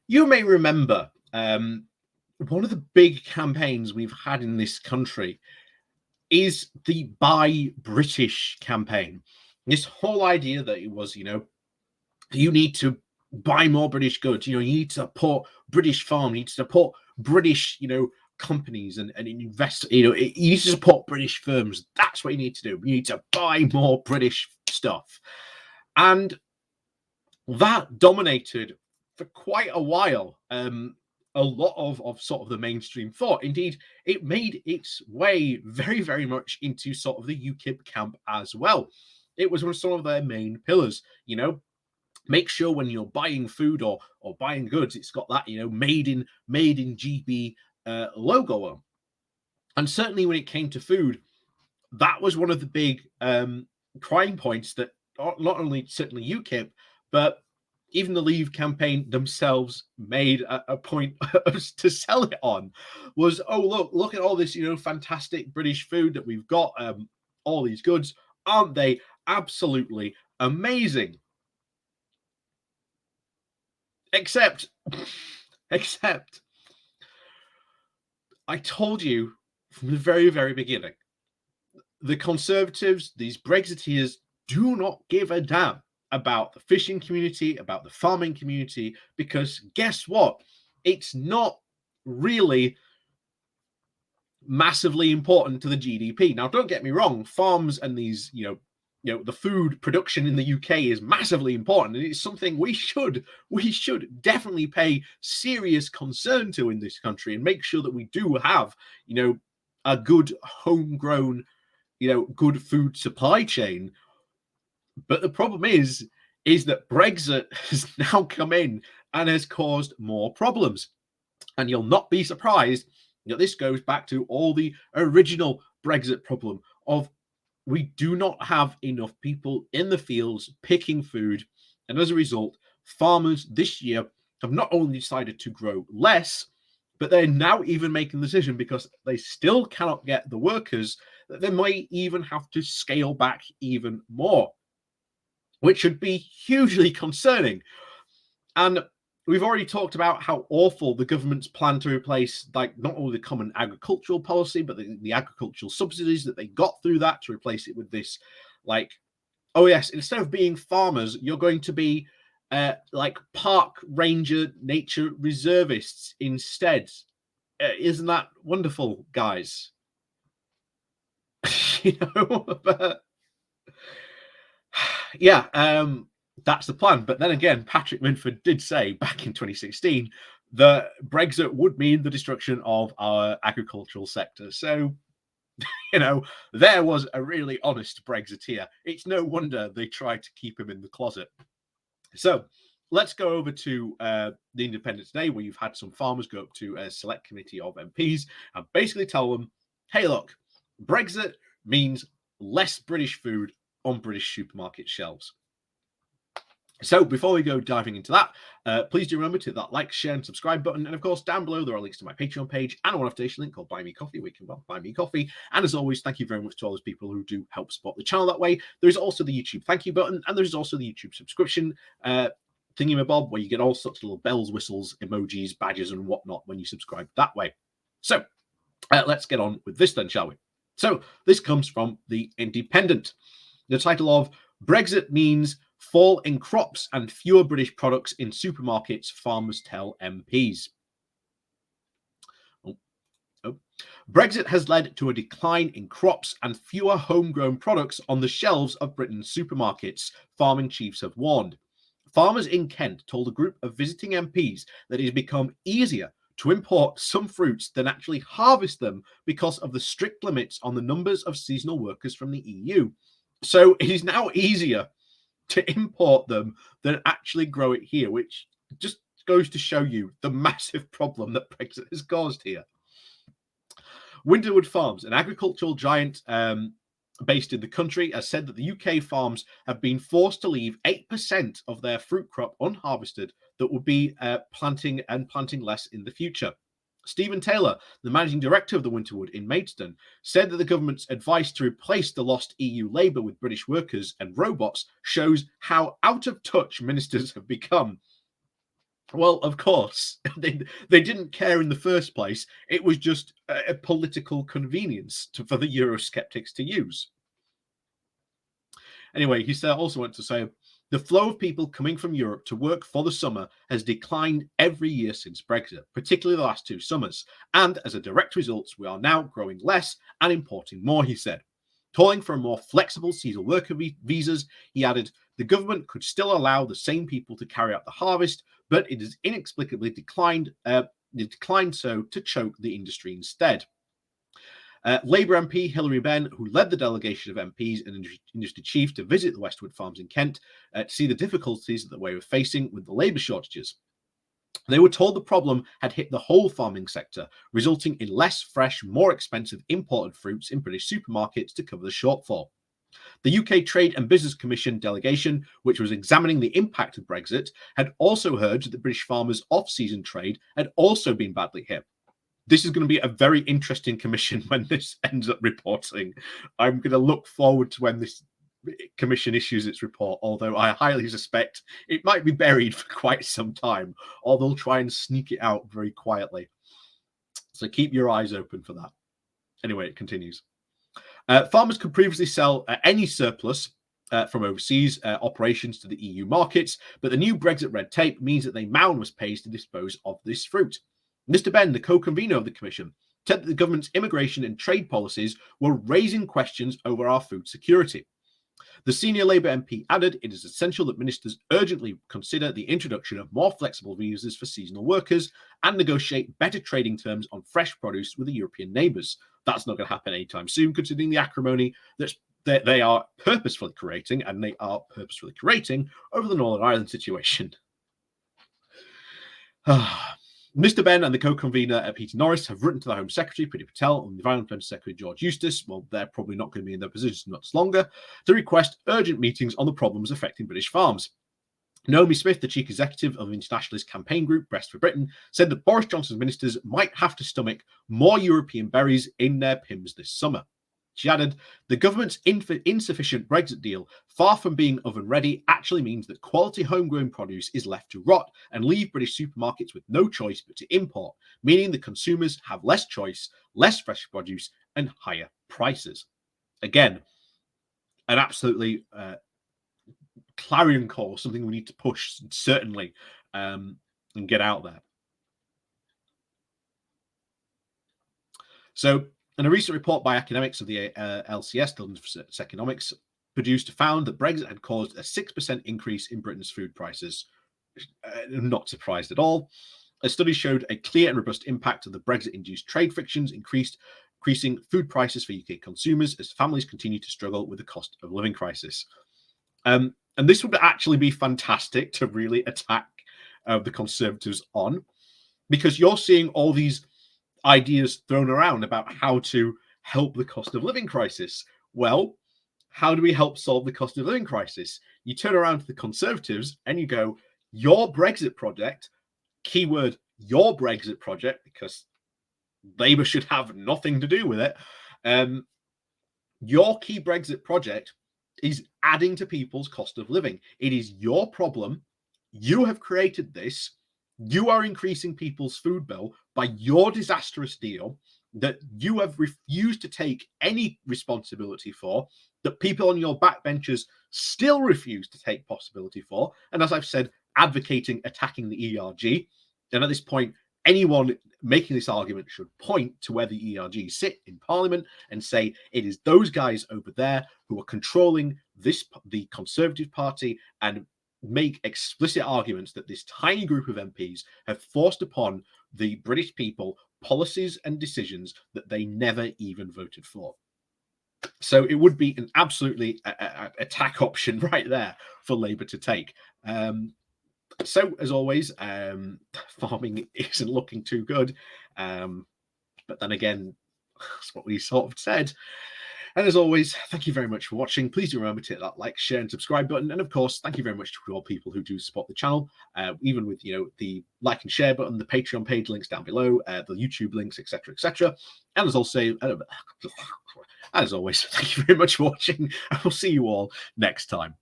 You may remember one of the big campaigns we've had in this country is the Buy British campaign. This whole idea that it was, you need to buy more British goods. You need to support British farm. You need to support British, companies and invest. You need to support British firms. That's what you need to do. You need to buy more British stuff, and that dominated for quite a while. A lot of sort of the mainstream thought. Indeed, it made its way very, very much into sort of the UKIP camp as well. It was one of some of their main pillars. Make sure when you're buying food or buying goods, it's got that made in GB logo on. And certainly when it came to food, that was one of the big crying points that not only certainly UKIP, but even the Leave campaign themselves made a point to sell it on. Was, oh, look at all this fantastic British food that we've got, all these goods, aren't they absolutely amazing? Except I told you from the very, very beginning, the Conservatives, these Brexiteers, do not give a damn about the fishing community, about the farming community, because guess what? It's not really massively important to the GDP. Now, don't get me wrong, farms and these, the food production in the UK is massively important, and it's something we should definitely pay serious concern to in this country, and make sure that we do have, a good homegrown, good food supply chain. But the problem is that Brexit has now come in and has caused more problems. And you'll not be surprised that this goes back to all the original Brexit problem of we do not have enough people in the fields picking food. And as a result, farmers this year have not only decided to grow less, but they're now even making the decision, because they still cannot get the workers, that they might even have to scale back even more, which should be hugely concerning. And we've already talked about how awful the government's plan to replace, like, not only the common agricultural policy, but the agricultural subsidies that they got through that, to replace it with this, like, oh yes, instead of being farmers, you're going to be like park ranger nature reservists instead. Isn't that wonderful, guys? But yeah, that's the plan. But then again, Patrick Minford did say back in 2016 that Brexit would mean the destruction of our agricultural sector. So, there was a really honest Brexiteer. It's no wonder they tried to keep him in the closet. So let's go over to the Independent today, where you've had some farmers go up to a select committee of MPs and basically tell them, hey, look, Brexit means less British food on British supermarket shelves. So before we go diving into that, please do remember to hit that like, share, and subscribe button. And of course, down below, there are links to my Patreon page and a one-off donation link called Buy Me Coffee, where you can buy me coffee. And as always, thank you very much to all those people who do help support the channel that way. There is also the YouTube thank you button, and there's also the YouTube subscription thingy-mabob, where you get all sorts of little bells, whistles, emojis, badges, and whatnot when you subscribe that way. So let's get on with this then, shall we? So this comes from the Independent. The title of Brexit means fall in crops and fewer British products in supermarkets, farmers tell MPs. Brexit has led to a decline in crops and fewer homegrown products on the shelves of Britain's supermarkets, farming chiefs have warned. Farmers in Kent told a group of visiting MPs that it has become easier to import some fruits than actually harvest them because of the strict limits on the numbers of seasonal workers from the EU. So it is now easier to import them than actually grow it here, which just goes to show you the massive problem that Brexit has caused here. Winterwood Farms, an agricultural giant based in the country, has said that the UK farms have been forced to leave 8% of their fruit crop unharvested that would be planting less in the future. Stephen Taylor, the managing director of the Winterwood in Maidstone, said that the government's advice to replace the lost EU labour with British workers and robots shows how out of touch ministers have become. Well, of course, they didn't care in the first place. It was just a political convenience for the Eurosceptics to use. Anyway, he also went to say the flow of people coming from Europe to work for the summer has declined every year since Brexit, particularly the last 2 summers. And as a direct result, we are now growing less and importing more, he said. Calling for more flexible seasonal worker visas, he added, the government could still allow the same people to carry out the harvest, but it has inexplicably declined so to choke the industry instead. Labour MP Hilary Benn, who led the delegation of MPs and industry chief to visit the Westwood farms in Kent to see the difficulties that they were facing with the labour shortages. They were told the problem had hit the whole farming sector, resulting in less fresh, more expensive imported fruits in British supermarkets to cover the shortfall. The UK Trade and Business Commission delegation, which was examining the impact of Brexit, had also heard that British farmers' off-season trade had also been badly hit. This is going to be a very interesting commission when this ends up reporting. I'm going to look forward to when this commission issues its report, although I highly suspect it might be buried for quite some time, or they'll try and sneak it out very quietly. So keep your eyes open for that. Anyway, it continues. Farmers could previously sell any surplus from overseas operations to the EU markets, but the new Brexit red tape means that they must pay to dispose of this fruit. Mr. Benn, the co-convener of the Commission, said that the government's immigration and trade policies were raising questions over our food security. The senior Labour MP added it is essential that ministers urgently consider the introduction of more flexible visas for seasonal workers and negotiate better trading terms on fresh produce with the European neighbours. That's not going to happen anytime soon, considering the acrimony that they are purposefully creating, and they are purposefully creating over the Northern Ireland situation. Mr. Benn and the co-convener Peter Norris have written to the Home Secretary, Priti Patel, and the Environment Secretary, George Eustace, well, they're probably not going to be in their positions much longer, to request urgent meetings on the problems affecting British farms. Naomi Smith, the chief executive of the internationalist campaign group Breast for Britain, said that Boris Johnson's ministers might have to stomach more European berries in their PIMS this summer. She added, the government's insufficient Brexit deal, far from being oven ready, actually means that quality homegrown produce is left to rot and leave British supermarkets with no choice but to import, meaning the consumers have less choice, less fresh produce, and higher prices. Again, an absolutely clarion call, something we need to push, certainly, and get out there. So, in a recent report by academics of the LCS, the London for Economics, produced found that Brexit had caused a 6% increase in Britain's food prices. Not surprised at all. A study showed a clear and robust impact of the Brexit-induced trade frictions, increasing food prices for UK consumers as families continue to struggle with the cost of living crisis. And this would actually be fantastic to really attack the Conservatives on, because you're seeing all these ideas thrown around about how to help the cost of living crisis. Well, how do we help solve the cost of living crisis? You turn around to the Conservatives and you go, your Brexit project, keyword your Brexit project, because Labour should have nothing to do with it. Your key Brexit project is adding to people's cost of living. It is your problem. You have created this. You are increasing people's food bill by your disastrous deal that you have refused to take any responsibility for, that people on your backbenchers still refuse to take possibility for. And as I've said, advocating attacking the ERG. And at this point, anyone making this argument should point to where the ERG sit in Parliament and say it is those guys over there who are controlling the Conservative Party, and make explicit arguments that this tiny group of MPs have forced upon the British people policies and decisions that they never even voted for. So it would be an absolutely attack option right there for Labour to take. So, as always, farming isn't looking too good. But then again, that's what we sort of said. And as always, thank you very much for watching. Please do remember to hit that like, share, and subscribe button. And of course, thank you very much to all people who do support the channel, even with the like and share button, the Patreon page links down below, the YouTube links, etc., etc. And as always, thank you very much for watching, and we'll see you all next time.